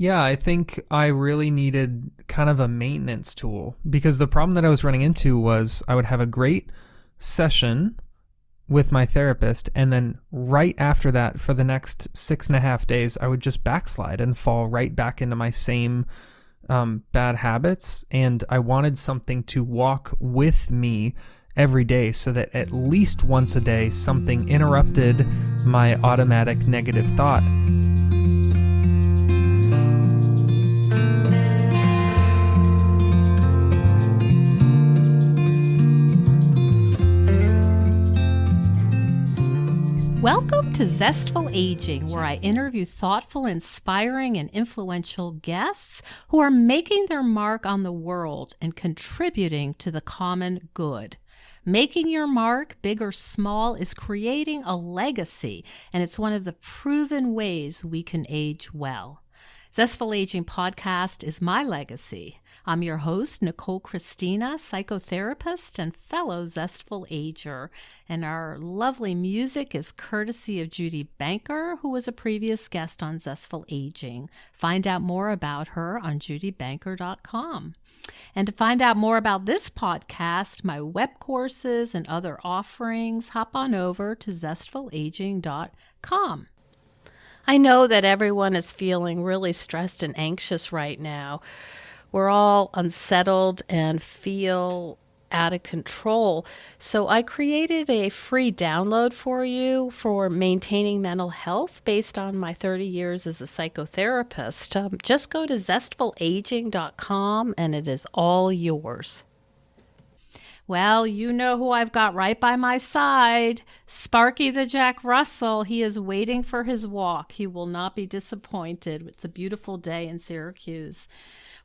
Yeah, I think I really needed kind of a maintenance tool because the problem that I was running into was I would have a great session with my therapist, and then right after that, for the next 6.5 days, I would just backslide and fall right back into my same bad habits. And I wanted something to walk with me every day so that at least once a day, something interrupted my automatic negative thought. Welcome to Zestful Aging, where I interview thoughtful, inspiring, and influential guests who are making their mark on the world and contributing to the common good. Making your mark, big or small, is creating a legacy, and it's one of the proven ways we can age well. Zestful Aging Podcast is my legacy. I'm your host, Nicole Christina, psychotherapist and fellow Zestful Ager. And our lovely music is courtesy of Judy Banker, who was a previous guest on Zestful Aging. Find out more about her on judybanker.com. And to find out more about this podcast, my web courses, and other offerings, hop on over to zestfulaging.com. I know that everyone is feeling really stressed and anxious right now. We're all unsettled and feel out of control. So I created a free download for you for maintaining mental health based on my 30 years as a psychotherapist. Just go to zestfulaging.com and it is all yours. Well, you know who I've got right by my side. Sparky the Jack Russell. He is waiting for his walk. He will not be disappointed. It's a beautiful day in Syracuse.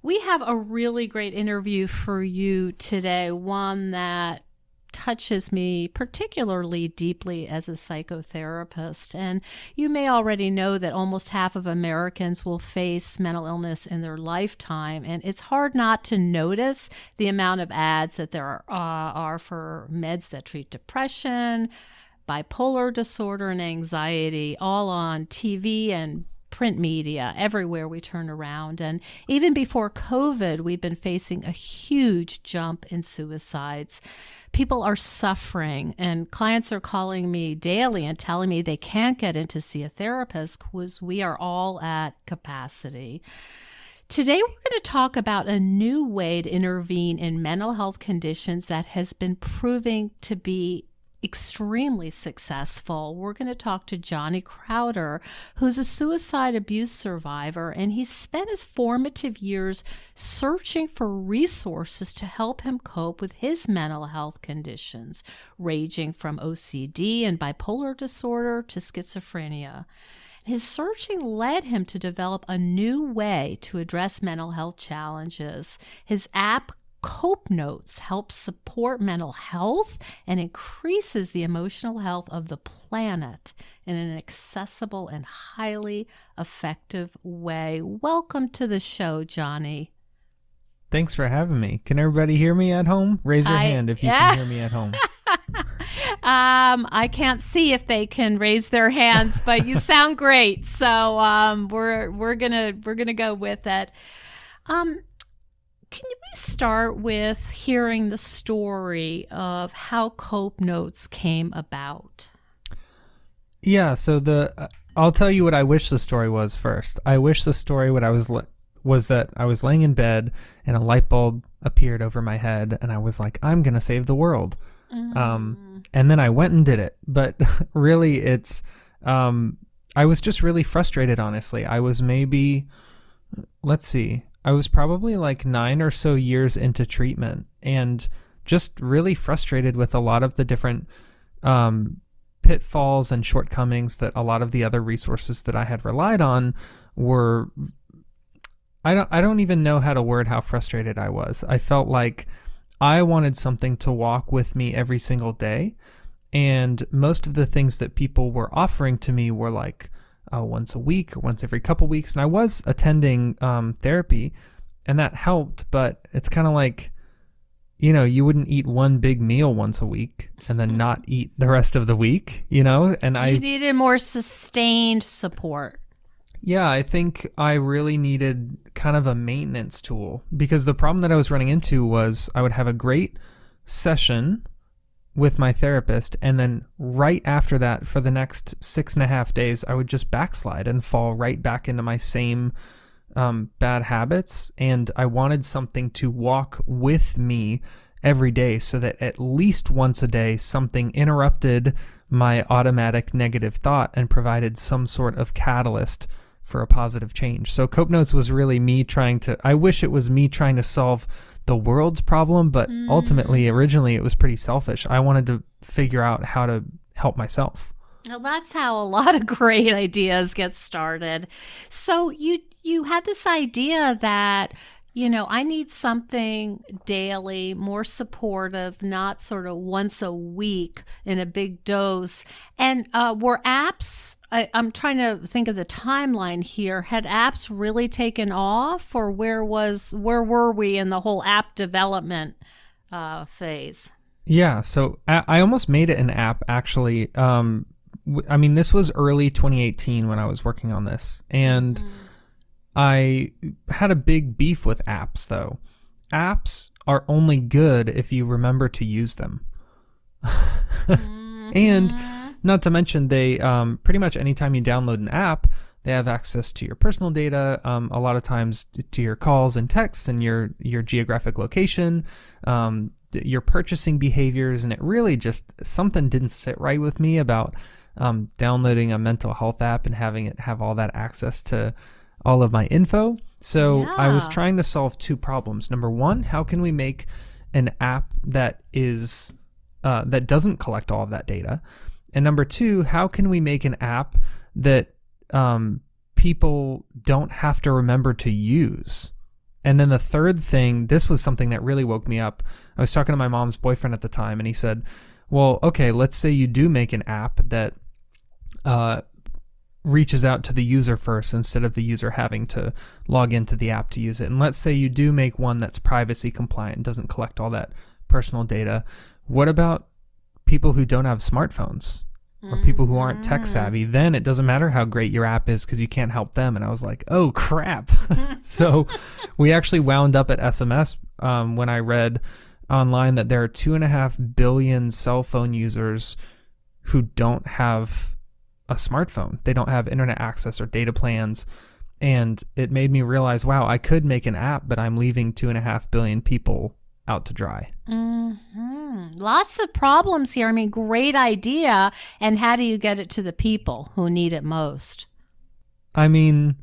We have a really great interview for you today, one that touches me particularly deeply as a psychotherapist. And you may already know that almost half of Americans will face mental illness in their lifetime. And it's hard not to notice the amount of ads that there are for meds that treat depression, bipolar disorder, and anxiety, all on TV and print media, everywhere we turn around. And even before COVID, we've been facing a huge jump in suicides. People are suffering, and clients are calling me daily and telling me they can't get in to see a therapist because we are all at capacity. Today, we're going to talk about a new way to intervene in mental health conditions that has been proving to be extremely successful. We're going to talk to Johnny Crowder, who's a suicide abuse survivor, and he spent his formative years searching for resources to help him cope with his mental health conditions, ranging from OCD and bipolar disorder to schizophrenia. His searching led him to develop a new way to address mental health challenges. His app, Copenotes, helps support mental health and increases the emotional health of the planet in an accessible and highly effective way. Welcome to the show, Johnny. Thanks for having me. Can everybody hear me at home? Raise your hand if you can hear me at home. I can't see if they can raise their hands, but you sound great. So we're gonna go with it. Can we start with hearing the story of how Copenotes came about? Yeah, so I'll tell you what I wish the story was first. I wish the story was that I was laying in bed and a light bulb appeared over my head and I was like, I'm going to save the world. And then I went and did it. But really it's, I was just really frustrated, honestly. I was I was probably like 9 or so years into treatment and just really frustrated with a lot of the different pitfalls and shortcomings that a lot of the other resources that I had relied on were. I don't even know how to word how frustrated I was. I felt like I wanted something to walk with me every single day, and most of the things that people were offering to me were like, once a week or once every couple weeks. And I was attending therapy and that helped, but it's kind of like, you wouldn't eat one big meal once a week and then not eat the rest of the week, and you needed more sustained support. Yeah, I think I really needed kind of a maintenance tool because the problem that I was running into was I would have a great session with my therapist, and then right after that, for the next 6.5 days, I would just backslide and fall right back into my same bad habits. And I wanted something to walk with me every day so that at least once a day, something interrupted my automatic negative thought and provided some sort of catalyst for a positive change. So Copenotes was really me trying to, I wish it was me trying to solve the world's problem, but ultimately, originally, it was pretty selfish. I wanted to figure out how to help myself. Well, that's how a lot of great ideas get started. So you had this idea that, I need something daily, more supportive, not sort of once a week in a big dose. And were apps, I'm trying to think of the timeline here, had apps really taken off, or where were we in the whole app development phase? Yeah, so I almost made it an app, actually. I mean, this was early 2018 when I was working on this, and I had a big beef with apps, though. Apps are only good if you remember to use them. And not to mention, they pretty much anytime you download an app, they have access to your personal data, a lot of times to your calls and texts and your geographic location, your purchasing behaviors, and it really just, something didn't sit right with me about downloading a mental health app and having it have all that access to all of my info. So I was trying to solve two problems. Number one, how can we make an app that is that doesn't collect all of that data? And number two, how can we make an app that people don't have to remember to use? And then the third thing, this was something that really woke me up. I was talking to my mom's boyfriend at the time, and he said, well, okay, let's say you do make an app that reaches out to the user first instead of the user having to log into the app to use it. And let's say you do make one that's privacy compliant and doesn't collect all that personal data. What about people who don't have smartphones or people who aren't tech savvy? Then it doesn't matter how great your app is because you can't help them. And I was like, oh, crap. So we actually wound up at SMS when I read online that there are 2.5 billion cell phone users who don't have a smartphone. They don't have internet access or data plans. And it made me realize, wow, I could make an app, but I'm leaving 2.5 billion people out to dry. Lots of problems here. I mean, great idea. And how do you get it to the people who need it most? I mean,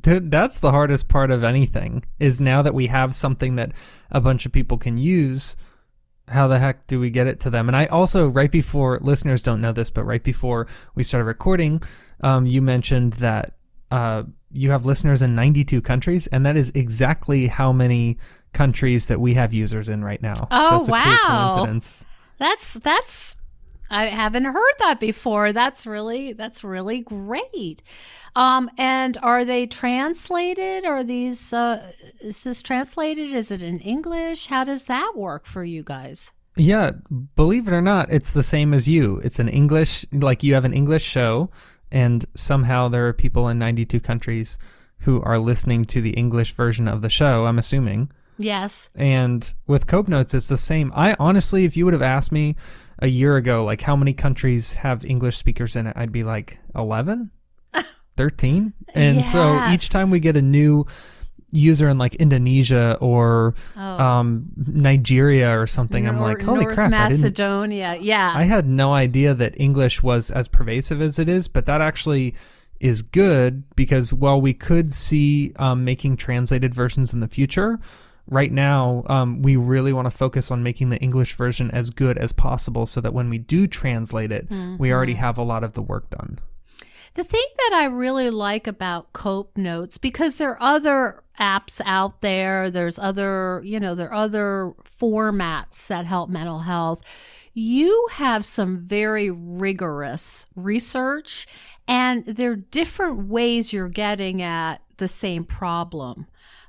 that's the hardest part of anything, is now that we have something that a bunch of people can use, how the heck do we get it to them? And I also, right before, listeners don't know this, but right before we started recording, you mentioned that you have listeners in 92 countries, and that is exactly how many countries that we have users in right now. Oh, so it's a wow. cool coincidence. That's I haven't heard that before. That's really great. And are they translated? Are these is this translated? Is it in English? How does that work for you guys? Yeah, believe it or not, it's the same as you. It's an English, like you have an English show, and somehow there are people in 92 countries who are listening to the English version of the show, I'm assuming. Yes. And with Copenotes, it's the same. I honestly, if you would have asked me a year ago, like how many countries have English speakers in it, I'd be like 11, 13. And Yes. so each time we get a new user in like Indonesia or Nigeria or something, I'm like, holy North crap. Macedonia. I had no idea that English was as pervasive as it is, but that actually is good because while we could see making translated versions in the future, right now we really want to focus on making the English version as good as possible so that when we do translate it, we already have a lot of the work done. The thing that I really like about Copenotes, because there are other apps out there, there's other, there are other formats that help mental health. You have some very rigorous research, and there are different ways you're getting at the same problem.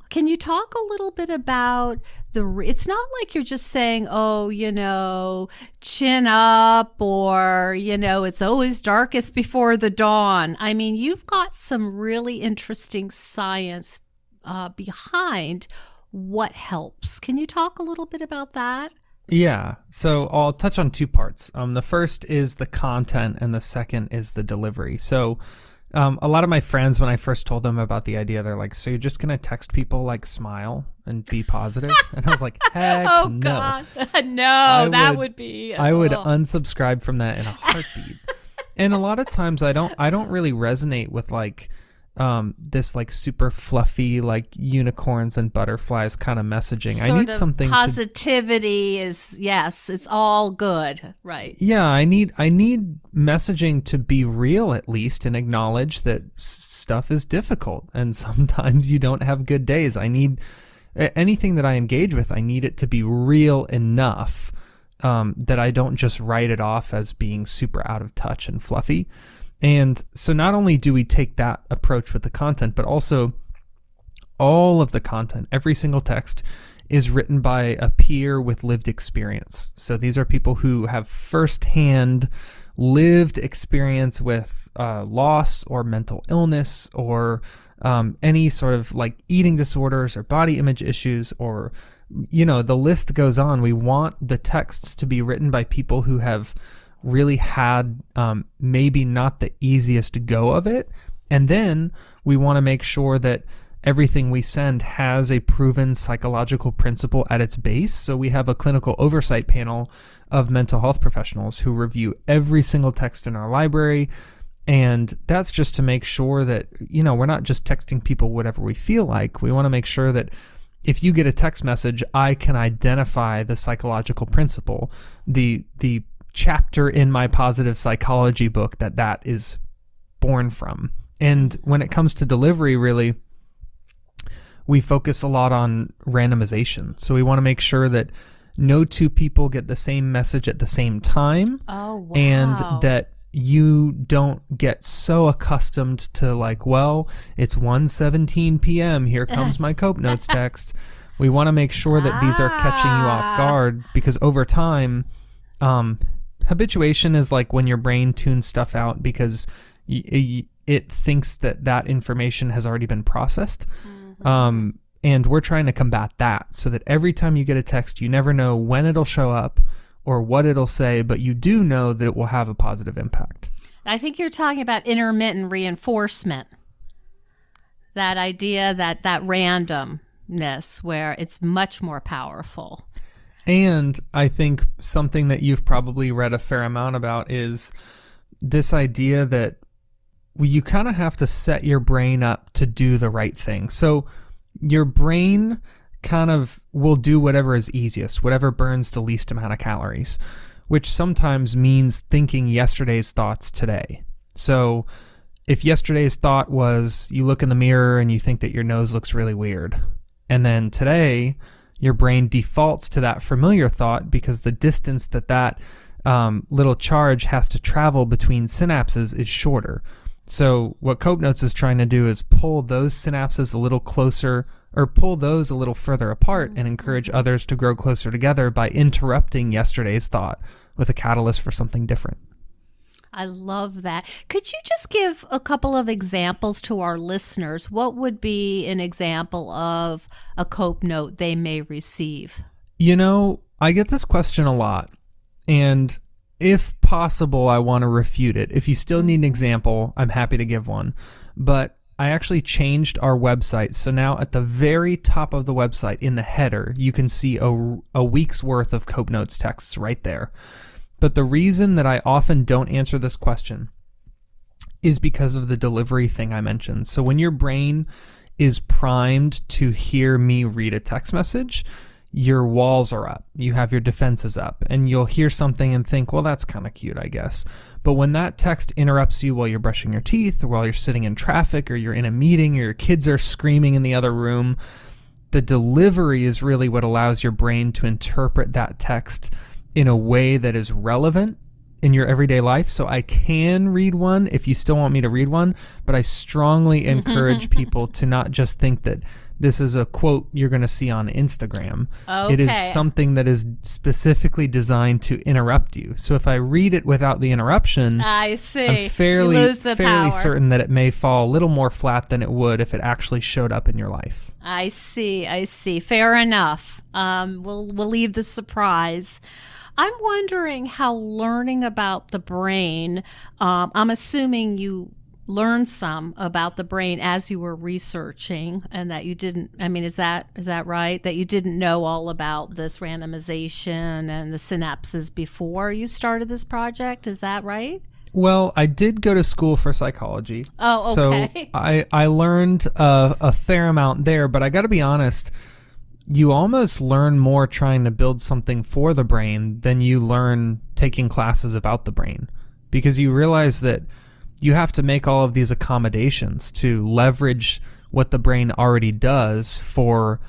Can you talk a little bit about it's not like you're just saying, oh, chin up, or, it's always darkest before the dawn. I mean, you've got some really interesting science behind what helps. Can you talk a little bit about that? Yeah, so I'll touch on two parts. The first is the content, and the second is the delivery. So a lot of my friends, when I first told them about the idea, they're like, so you're just going to text people like smile and be positive? And I was like, heck oh, no. God. No, that would be... I would unsubscribe from that in a heartbeat. And a lot of times I don't really resonate with like this like super fluffy like unicorns and butterflies kind of messaging. I need something positivity is, yes, it's all good, right? Yeah, I need messaging to be real at least, and acknowledge that stuff is difficult and sometimes you don't have good days. I need anything that I engage with, I need it to be real enough that I don't just write it off as being super out of touch and fluffy. And so not only do we take that approach with the content, but also all of the content, every single text is written by a peer with lived experience. So these are people who have firsthand lived experience with loss or mental illness or any sort of like eating disorders or body image issues, or, the list goes on. We want the texts to be written by people who have really had maybe not the easiest go of it. And then we want to make sure that everything we send has a proven psychological principle at its base. So we have a clinical oversight panel of mental health professionals who review every single text in our library. And that's just to make sure that, we're not just texting people whatever we feel like. We want to make sure that if you get a text message, I can identify the psychological principle, the chapter in my positive psychology book that is born from. And when it comes to delivery, really, we focus a lot on randomization. So we want to make sure that no two people get the same message at the same time. Oh, wow. And that you don't get so accustomed to like, well, it's 1:17 p.m. Here comes my Copenotes text. We want to make sure that these are catching you off guard, because over time, habituation is like when your brain tunes stuff out because it thinks that information has already been processed. Mm-hmm. And we're trying to combat that so that every time you get a text, you never know when it'll show up or what it'll say, but you do know that it will have a positive impact. I think you're talking about intermittent reinforcement. That idea that randomness where it's much more powerful. And I think something that you've probably read a fair amount about is this idea that you kind of have to set your brain up to do the right thing. So your brain kind of will do whatever is easiest, whatever burns the least amount of calories, which sometimes means thinking yesterday's thoughts today. So if yesterday's thought was you look in the mirror and you think that your nose looks really weird, and then today your brain defaults to that familiar thought because the distance that little charge has to travel between synapses is shorter. So what Copenotes is trying to do is pull those synapses a little closer, or pull those a little further apart, and encourage others to grow closer together by interrupting yesterday's thought with a catalyst for something different. I love that. Could you just give a couple of examples to our listeners? What would be an example of a Cope note they may receive? I get this question a lot, and if possible, I want to refute it. If you still need an example, I'm happy to give one. But I actually changed our website. So now at the very top of the website, in the header, you can see a week's worth of Copenotes texts right there. But the reason that I often don't answer this question is because of the delivery thing I mentioned. So when your brain is primed to hear me read a text message, your walls are up, you have your defenses up, and you'll hear something and think, well, that's kind of cute, I guess. But when that text interrupts you while you're brushing your teeth, or while you're sitting in traffic, or you're in a meeting, or your kids are screaming in the other room, the delivery is really what allows your brain to interpret that text in a way that is relevant in your everyday life. So I can read one if you still want me to read one, but I strongly encourage people to not just think that this is a quote you're going to see on Instagram. Okay. It is something that is specifically designed to interrupt you. So if I read it without the interruption, I see. I'm fairly You lose the power. certain that it may fall a little more flat than it would if it actually showed up in your life. I see. Fair enough. We'll leave the surprise. I'm wondering how learning about the brain, I'm assuming you learned some about the brain as you were researching, and that you didn't, I mean, is that right? That you didn't know all about this randomization and the synapses before you started this project? Is that right? Well, I did go to school for psychology. Oh, okay. So I learned a fair amount there, but I got to be honest, you almost learn more trying to build something for the brain than you learn taking classes about the brain, because you realize that you have to make all of these accommodations to leverage what the brain already does for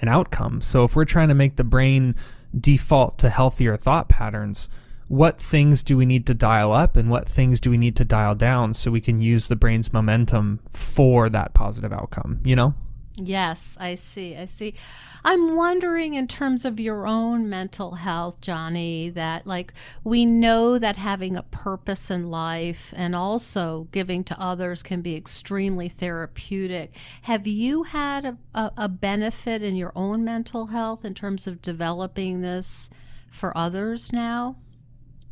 an outcome. So if we're trying to make the brain default to healthier thought patterns, what things do we need to dial up and what things do we need to dial down so we can use the brain's momentum for that positive outcome, you know? Yes, I see. I'm wondering, in terms of your own mental health, Johnny, that like we know that having a purpose in life and also giving to others can be extremely therapeutic. Have you had a benefit in your own mental health in terms of developing this for others now?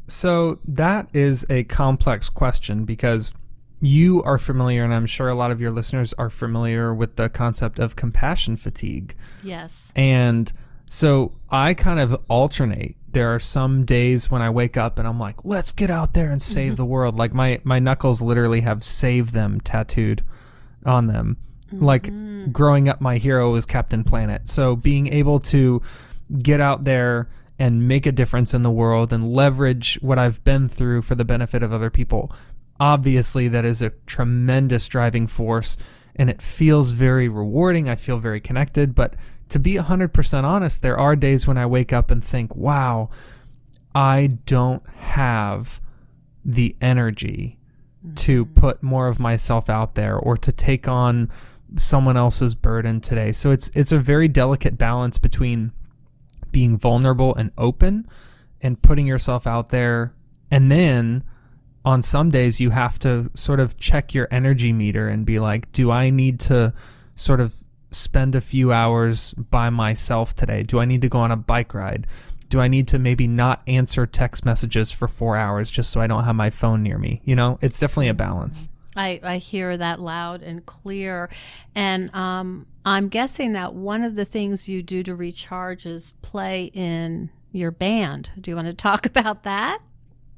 So that is a complex question, because you are familiar, and I'm sure a lot of your listeners are familiar with the concept of compassion fatigue. Yes. And so I kind of alternate. There are some days when I wake up and I'm like, let's get out there and save the world. Like my knuckles literally have "save them" tattooed on them. Like growing up, my hero was Captain Planet. So being able to get out there and make a difference in the world and leverage what I've been through for the benefit of other people, obviously that is a tremendous driving force, and it feels very rewarding. I feel very connected. But to be 100% honest, there are days when I wake up and think, wow, I don't have the energy to put more of myself out there or to take on someone else's burden today. So it's a very delicate balance between being vulnerable and open and putting yourself out there, and then on some days you have to sort of check your energy meter and be like, do I need to sort of spend a few hours by myself today? Do I need to go on a bike ride? Do I need to maybe not answer text messages for 4 hours just so I don't have my phone near me? You know, it's definitely a balance. I hear that loud and clear. And I'm guessing that one of the things you do to recharge is play in your band. Do you want to talk about that?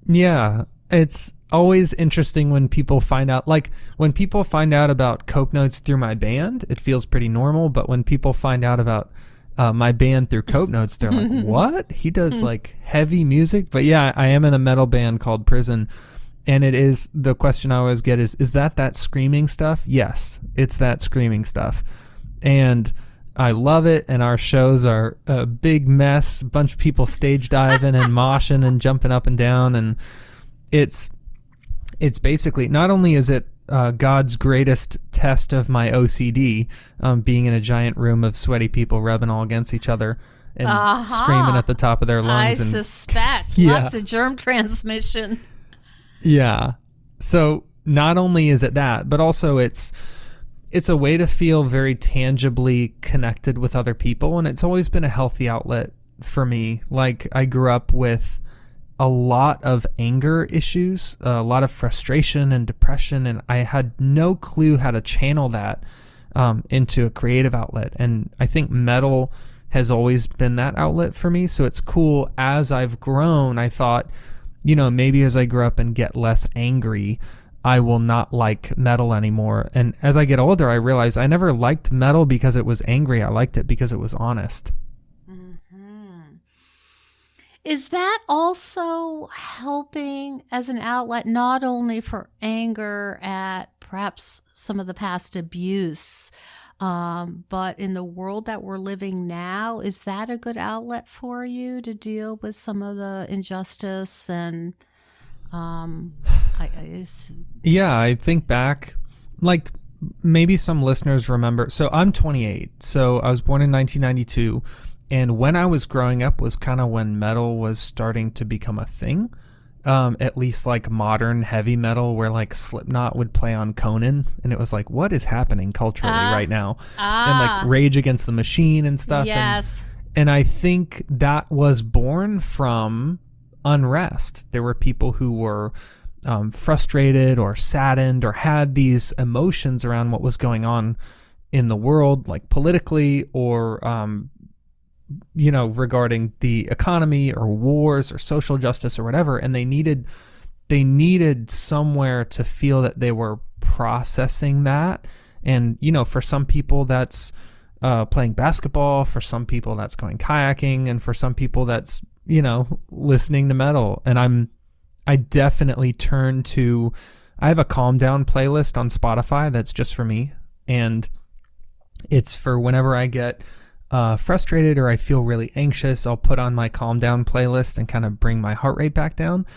Yeah. It's always interesting when people find out, like when people find out about Copenotes through my band, it feels pretty normal. But when people find out about my band through Copenotes, they're like, what? He does like heavy music? But yeah, I am in a metal band called Prison. And it is, the question I always get is that screaming stuff? Yes, it's that screaming stuff. And I love it. And our shows are a big mess, a bunch of people stage diving and moshing and jumping up and down. And it's basically, not only is it God's greatest test of my OCD, being in a giant room of sweaty people rubbing all against each other and screaming at the top of their lungs. I suspect. Yeah. Lots of germ transmission. Yeah. So not only is it that, but also it's a way to feel very tangibly connected with other people. And it's always been a healthy outlet for me. Like I grew up with a lot of anger issues, a lot of frustration and depression, and I had no clue how to channel that into a creative outlet. And I think metal has always been that outlet for me. So it's cool. As I've grown, I thought, you know, maybe as I grow up and get less angry, I will not like metal anymore. And as I get older, I realize I never liked metal because it was angry. I liked it because it was honest. Is that also helping as an outlet, not only for anger at perhaps some of the past abuse, but in the world that we're living now? Is that a good outlet for you to deal with some of the injustice and Yeah, I think back, like maybe some listeners remember. So I'm 28. So I was born in 1992. And when I was growing up was kind of when metal was starting to become a thing. At least like modern heavy metal, where like Slipknot would play on Conan. And it was like, what is happening culturally right now? And like Rage Against the Machine and stuff. Yes. And I think that was born from unrest. There were people who were frustrated or saddened or had these emotions around what was going on in the world, like politically or, regarding the economy or wars or social justice or whatever. And they needed somewhere to feel that they were processing that. And, for some people that's playing basketball, for some people that's going kayaking, and for some people that's, listening to metal. And I definitely turn to, I have a calm down playlist on Spotify that's just for me. And it's for whenever I get frustrated or I feel really anxious, I'll put on my calm down playlist and kind of bring my heart rate back down.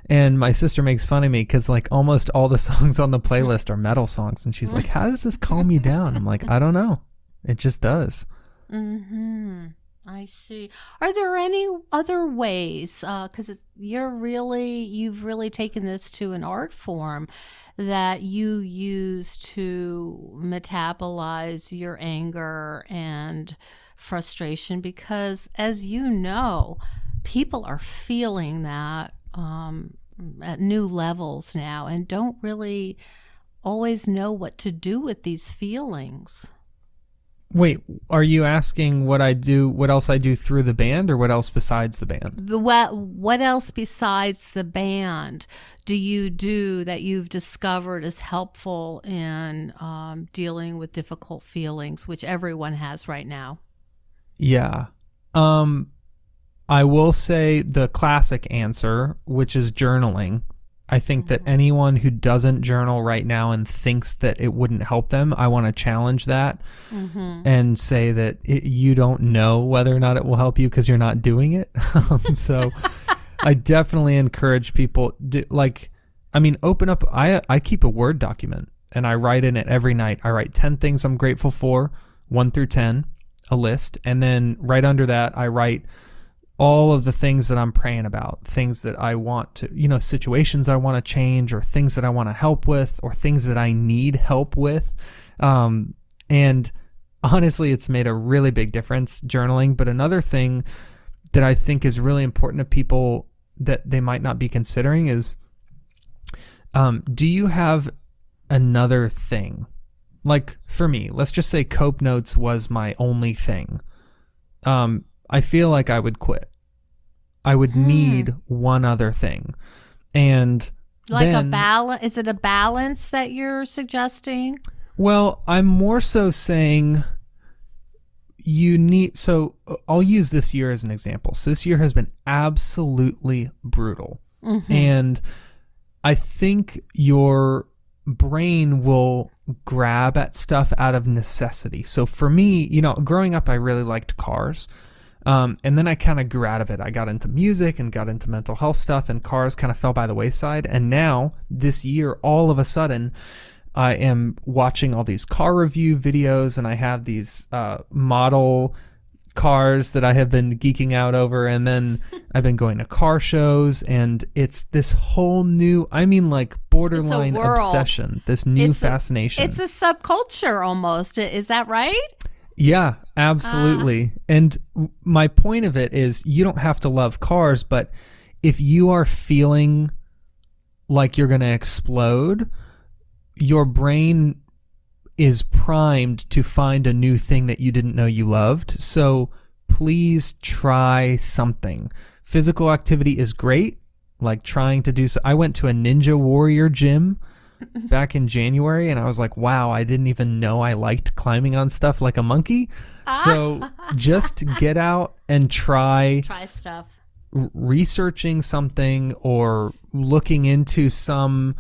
And my sister makes fun of me because like almost all the songs on the playlist are metal songs. And she's like, how does this calm you down? I'm like, I don't know. It just does. Mm-hmm. I see. Are there any other ways, because you've really taken this to an art form that you use to metabolize your anger and frustration? Because as you know, people are feeling that at new levels now and don't really always know what to do with these feelings. Wait, are you asking what else I do through the band, or what else besides the band? What else besides the band do you do that you've discovered is helpful in dealing with difficult feelings, which everyone has right now? Yeah. I will say the classic answer, which is journaling. I think that anyone who doesn't journal right now and thinks that it wouldn't help them, I want to challenge that and say that you don't know whether or not it will help you because you're not doing it. So I definitely encourage people, open up. I keep a Word document and I write in it every night. I write 10 things I'm grateful for, 1 through 10, a list. And then right under that, I write all of the things that I'm praying about, things that I want to, situations I want to change, or things that I want to help with, or things that I need help with. And honestly, it's made a really big difference, journaling. But another thing that I think is really important to people that they might not be considering is, do you have another thing? Like for me, let's just say Copenotes was my only thing. I feel like I would quit. I would need one other thing. And like then, a balance. Is it a balance that you're suggesting? Well, I'm more so saying so I'll use this year as an example. So this year has been absolutely brutal. And I think your brain will grab at stuff out of necessity. So for me, growing up, I really liked cars. And then I kind of grew out of it. I got into music and got into mental health stuff, and cars kind of fell by the wayside. And now this year, all of a sudden, I am watching all these car review videos, and I have these model cars that I have been geeking out over. And then I've been going to car shows, and it's this whole new, borderline obsession, this new fascination. It's a subculture almost. Is that right? Yeah, absolutely. And my point of it is, you don't have to love cars, but if you are feeling like you're going to explode, your brain is primed to find a new thing that you didn't know you loved. So please try something. Physical activity is great, like trying to do so. I went to a Ninja Warrior gym back in January, and I was like, wow, I didn't even know I liked climbing on stuff like a monkey. So just get out and try stuff. Researching something or looking into some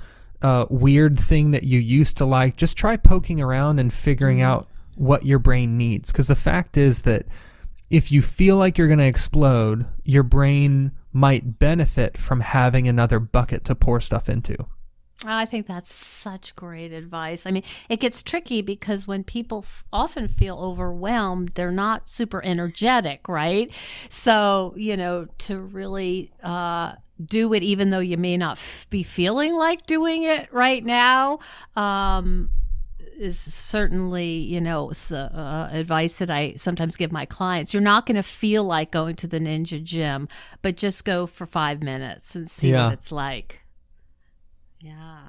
weird thing that you used to like. Just try poking around and figuring out what your brain needs. Because the fact is that if you feel like you're going to explode, your brain might benefit from having another bucket to pour stuff into. I think that's such great advice. I mean, it gets tricky because when people often feel overwhelmed, they're not super energetic, right? So, to really do it, even though you may not be feeling like doing it right now, is certainly, advice that I sometimes give my clients. You're not going to feel like going to the Ninja Gym, but just go for 5 minutes and see what it's like. Yeah.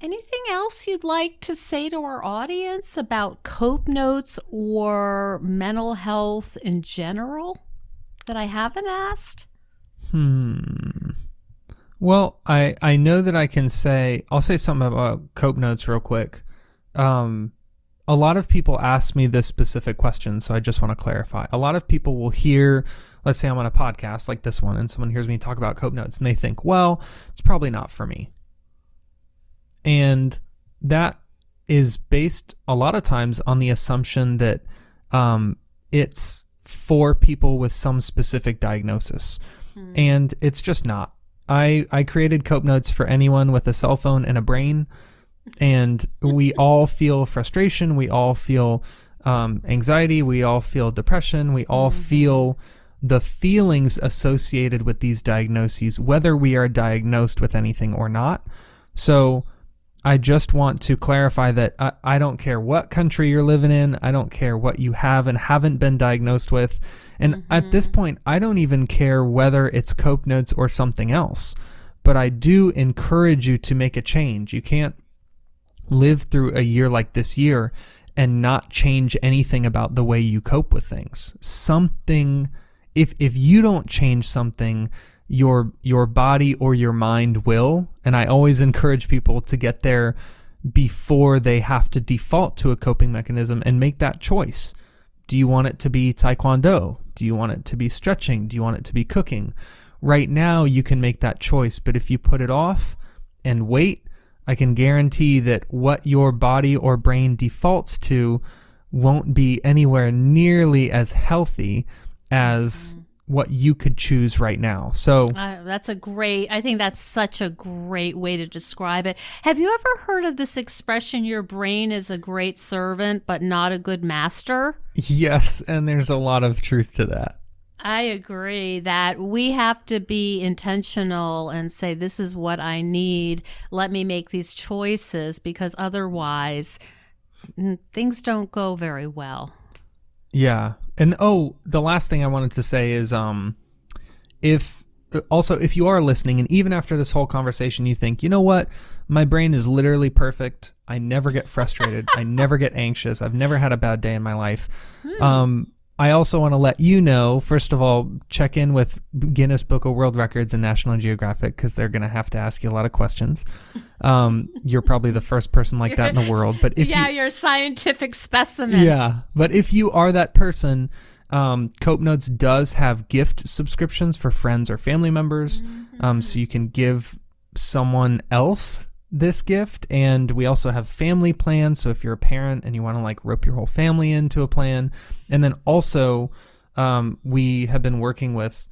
Anything else you'd like to say to our audience about Copenotes or mental health in general that I haven't asked? Well, I know that I'll say something about Copenotes real quick. A lot of people ask me this specific question, so I just want to clarify. A lot of people will hear, let's say I'm on a podcast like this one, and someone hears me talk about Copenotes, and they think, well, it's probably not for me. And that is based a lot of times on the assumption that it's for people with some specific diagnosis. And it's just not. I created Copenotes for anyone with a cell phone and a brain. And we all feel frustration. We all feel anxiety. We all feel depression. We all feel the feelings associated with these diagnoses, whether we are diagnosed with anything or not. So I just want to clarify that I don't care what country you're living in. I don't care what you have and haven't been diagnosed with. And at this point, I don't even care whether it's Copenotes or something else. But I do encourage you to make a change. You can't live through a year like this year and not change anything about the way you cope with things. If you don't change something, your body or your mind will. And I always encourage people to get there before they have to default to a coping mechanism and make that choice. Do you want it to be Taekwondo? Do you want it to be stretching? Do you want it to be cooking? Right now, you can make that choice. But if you put it off and wait, I can guarantee that what your body or brain defaults to won't be anywhere nearly as healthy as what you could choose right now. So I think that's such a great way to describe it. Have you ever heard of this expression, your brain is a great servant, but not a good master? Yes, and there's a lot of truth to that. I agree that we have to be intentional and say, this is what I need. Let me make these choices, because otherwise things don't go very well. Yeah. And the last thing I wanted to say is if you are listening and even after this whole conversation you think, you know what, my brain is literally perfect. I never get frustrated. I never get anxious. I've never had a bad day in my life. I also want to let you know, first of all, check in with Guinness Book of World Records and National Geographic, because they're going to have to ask you a lot of questions. You're probably the first person like that in the world. But if you're a scientific specimen. Yeah, but if you are that person, Copenotes does have gift subscriptions for friends or family members, so you can give someone else this gift. And we also have family plans, so if you're a parent and you want to rope your whole family into a plan. And then also we have been working with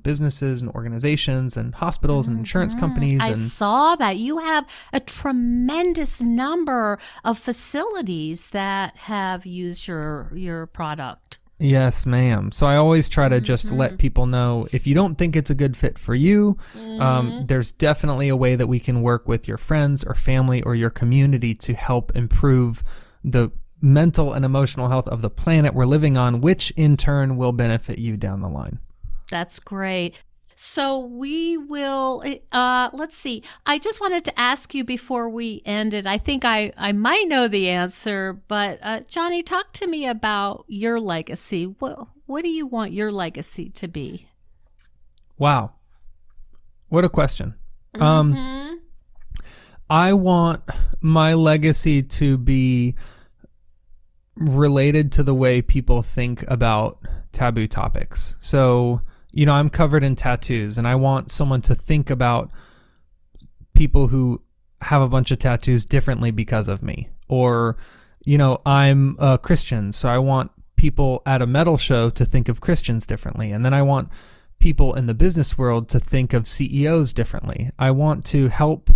businesses and organizations and hospitals and insurance companies. I saw that you have a tremendous number of facilities that have used your product. Yes, ma'am. So I always try to just let people know, if you don't think it's a good fit for you, there's definitely a way that we can work with your friends or family or your community to help improve the mental and emotional health of the planet we're living on, which in turn will benefit you down the line. That's great. So we will, let's see. I just wanted to ask you before we ended, I think I might know the answer, but Johnny, talk to me about your legacy. What do you want your legacy to be? Wow. What a question. I want my legacy to be related to the way people think about taboo topics. So, I'm covered in tattoos, and I want someone to think about people who have a bunch of tattoos differently because of me. Or, I'm a Christian, so I want people at a metal show to think of Christians differently. And then I want people in the business world to think of CEOs differently. I want to help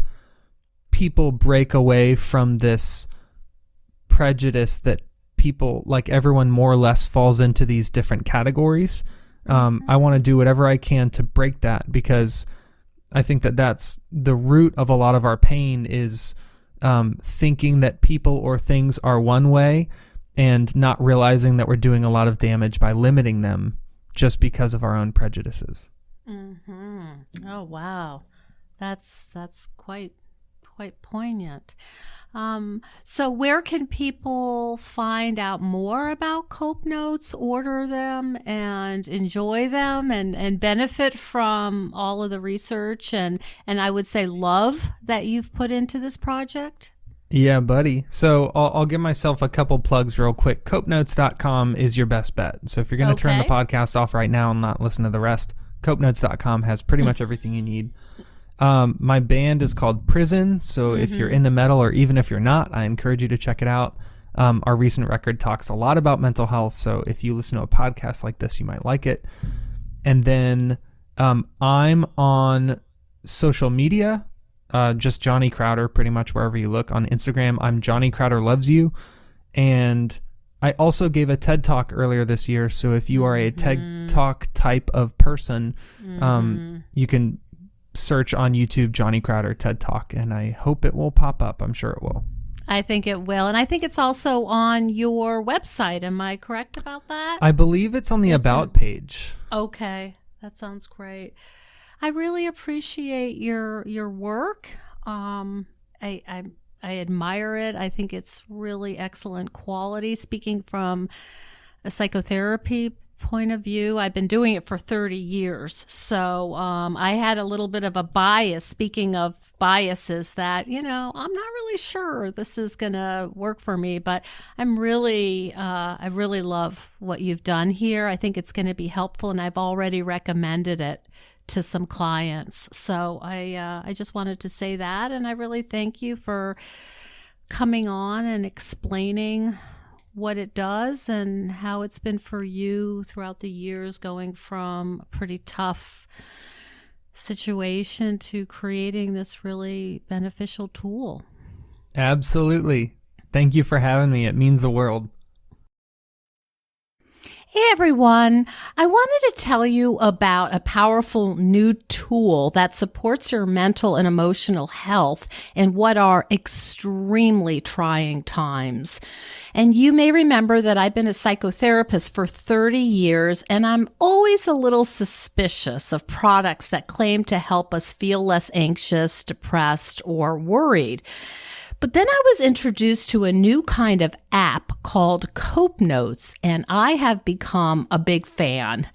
people break away from this prejudice that people, like everyone more or less falls into these different categories. I want to do whatever I can to break that, because I think that that's the root of a lot of our pain, is thinking that people or things are one way and not realizing that we're doing a lot of damage by limiting them just because of our own prejudices. Mm-hmm. Oh, wow. That's quite poignant. So where can people find out more about Copenotes, order them, and enjoy them, and benefit from all of the research and I would say love that you've put into this project? Yeah, buddy. So I'll give myself a couple plugs real quick. Copenotes.com is your best bet. So if you're going to turn the podcast off right now and not listen to the rest, Copenotes.com has pretty much everything you need. My band is called Prison, so if you're into metal, or even if you're not, I encourage you to check it out. Our recent record talks a lot about mental health, so if you listen to a podcast like this, you might like it. And then I'm on social media, just Johnny Crowder, pretty much wherever you look. On Instagram, I'm Johnny Crowder Loves You. And I also gave a TED Talk earlier this year, so if you are a TED Talk type of person, you can search on YouTube Johnny Crowder TED Talk, and I hope it will pop up. I'm sure it will. I think it will. And I think it's also on your website. Am I correct about that? I believe it's on the About page. Okay. That sounds great. I really appreciate your work. I admire it. I think it's really excellent quality. Speaking from a psychotherapy point of view, I've been doing it for 30 years. So I had a little bit of a bias, speaking of biases, that, I'm not really sure this is going to work for me, but I really love what you've done here. I think it's going to be helpful, and I've already recommended it to some clients. So I just wanted to say that, and I really thank you for coming on and explaining what it does and how it's been for you throughout the years, going from a pretty tough situation to creating this really beneficial tool. Absolutely. Thank you for having me. It means the world. Hey everyone, I wanted to tell you about a powerful new tool that supports your mental and emotional health in what are extremely trying times. And you may remember that I've been a psychotherapist for 30 years, and I'm always a little suspicious of products that claim to help us feel less anxious, depressed, or worried. But then I was introduced to a new kind of app called Copenotes, and I have become a big fan.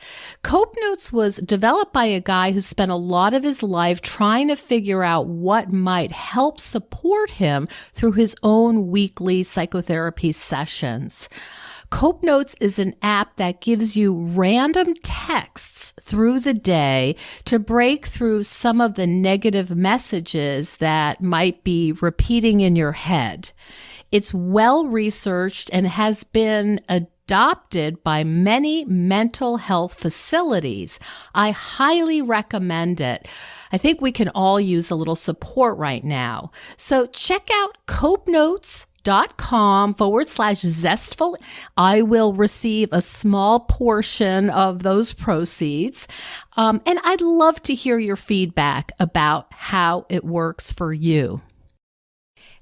Copenotes was developed by a guy who spent a lot of his life trying to figure out what might help support him through his own weekly psychotherapy sessions. Copenotes is an app that gives you random texts through the day to break through some of the negative messages that might be repeating in your head. It's well researched and has been adopted by many mental health facilities. I highly recommend it. I think we can all use a little support right now. So check out copenotes.com/zestful. I will receive a small portion of those proceeds. And I'd love to hear your feedback about how it works for you.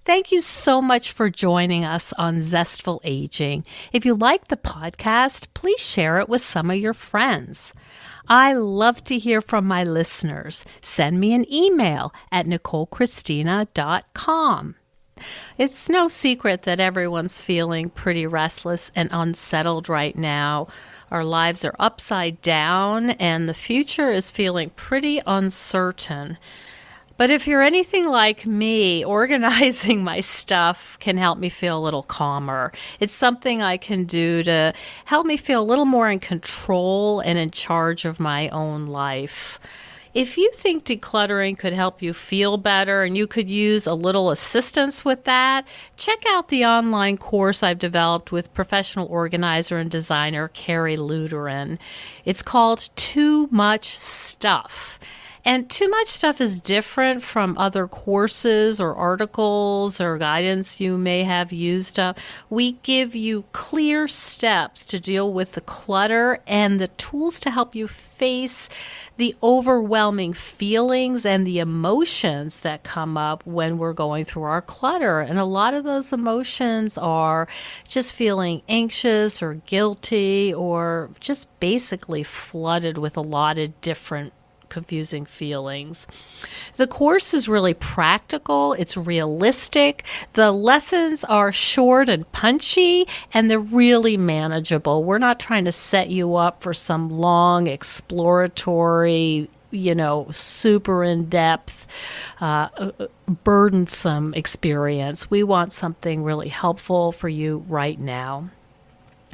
Thank you so much for joining us on Zestful Aging. If you like the podcast, please share it with some of your friends. I love to hear from my listeners. Send me an email at NicoleChristina.com. It's no secret that everyone's feeling pretty restless and unsettled right now. Our lives are upside down, and the future is feeling pretty uncertain. But if you're anything like me, organizing my stuff can help me feel a little calmer. It's something I can do to help me feel a little more in control and in charge of my own life. If you think decluttering could help you feel better and you could use a little assistance with that, check out the online course I've developed with professional organizer and designer Carrie Luderin. It's called Too Much Stuff. And Too Much Stuff is different from other courses or articles or guidance you may have used up. We give you clear steps to deal with the clutter and the tools to help you face the overwhelming feelings and the emotions that come up when we're going through our clutter. And a lot of those emotions are just feeling anxious or guilty or just basically flooded with a lot of different confusing feelings. The course is really practical, it's realistic, the lessons are short and punchy, and they're really manageable. We're not trying to set you up for some long exploratory, super in-depth, burdensome experience. We want something really helpful for you right now.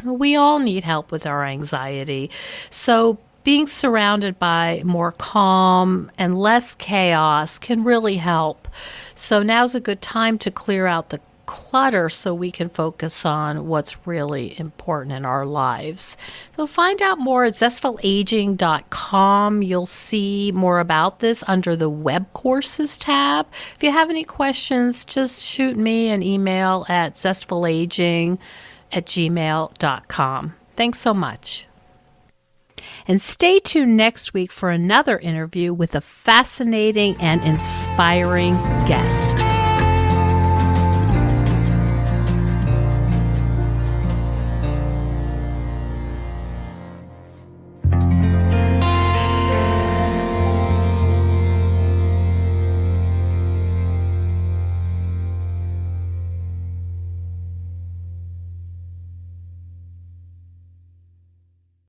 We all need help with our anxiety, so being surrounded by more calm and less chaos can really help. So now's a good time to clear out the clutter so we can focus on what's really important in our lives. So find out more at zestfulaging.com. You'll see more about this under the web courses tab. If you have any questions, just shoot me an email at zestfulaging@gmail.com. Thanks so much. And stay tuned next week for another interview with a fascinating and inspiring guest.